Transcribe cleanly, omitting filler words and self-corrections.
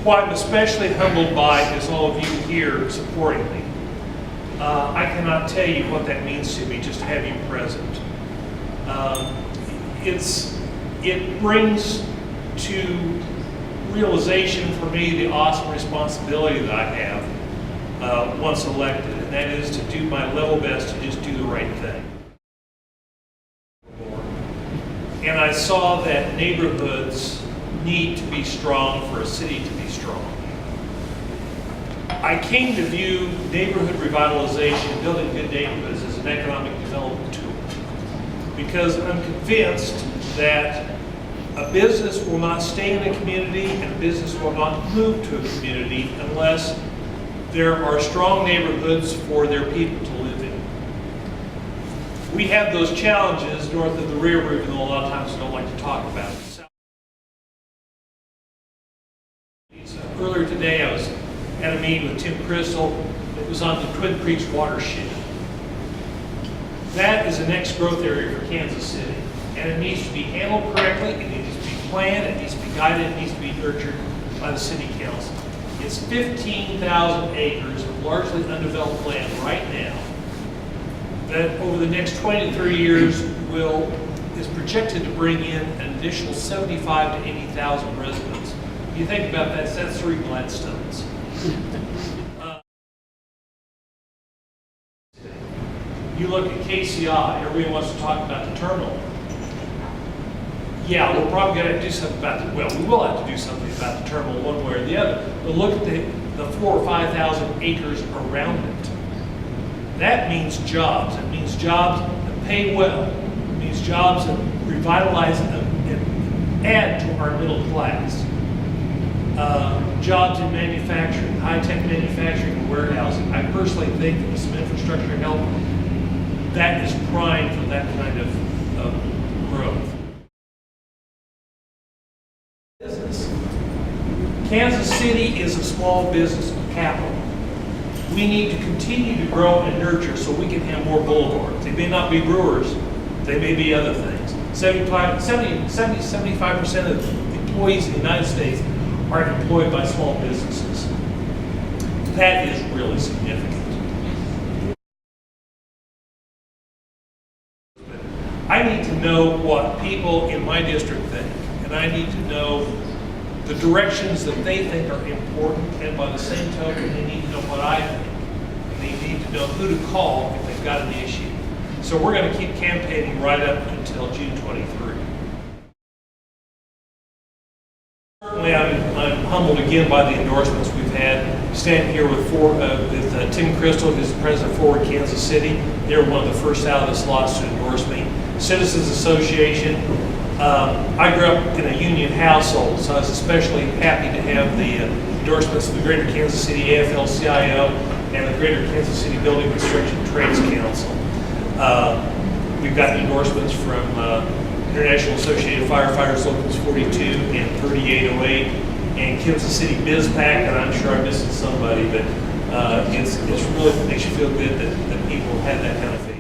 What I'm especially humbled by is all of you here supporting me. I cannot tell you what that means to me just to have you present. It brings to realization for me the awesome responsibility that I have once elected, and that is to do my level best to just do the right thing. And I saw that neighborhoods need to be strong for a city to be strong. I came to view neighborhood revitalization, building good neighborhoods, as an economic development tool, because I'm convinced that a business will not stay in a community and a business will not move to a community unless there are strong neighborhoods for their people to live in. We have those challenges north of the railroad, even though a lot of times we don't like to talk about it. Earlier today I was at a meeting with Tim Crystal. It was on the Twin Creeks watershed. That is the next growth area for Kansas City, and it needs to be handled correctly, it needs to be planned, it needs to be guided, it needs to be nurtured by the city council. It's 15,000 acres of largely undeveloped land right now that over the next 20 to 30 years is projected to bring in an additional 75 to 80,000 residents. If you think about that, that's 3 Gladstones. You look at KCI, everybody wants to talk about the terminal. Yeah, we're probably going to do something about it. Well, we will have to do something about the terminal one way or the other. But look at the 4,000 or 5,000 acres around it. That means jobs. It means jobs that pay well. It means jobs that revitalize and add to our middle class. Jobs in manufacturing, high-tech manufacturing and warehousing. I personally think that with some infrastructure help, that is primed for that kind of growth. Business. Kansas City is a small business capital. We need to continue to grow and nurture so we can have more boulevards. They may not be brewers, they may be other things. 75% of employees in the United States are employed by small businesses. That is really significant. I need to know what people in my district think, and I need to know the directions that they think are important, and by the same token, they need to know what I think. And they need to know who to call if they've got an issue. So we're going to keep campaigning right up until June 23. Certainly, I'm humbled again by the endorsements we've had. Standing here with Tim Crystal, who's the president of Forward Kansas City. They were one of the first out of the slots to endorse me. Citizens Association. I grew up in a union household, so I was especially happy to have the endorsements of the Greater Kansas City AFL-CIO and the Greater Kansas City Building Construction Trades Council. We've gotten endorsements from International Associated Firefighters Locals 42 and 3808 and Kansas City BizPAC, and I'm sure I'm missing somebody, but it really makes you feel good that people have that kind of faith.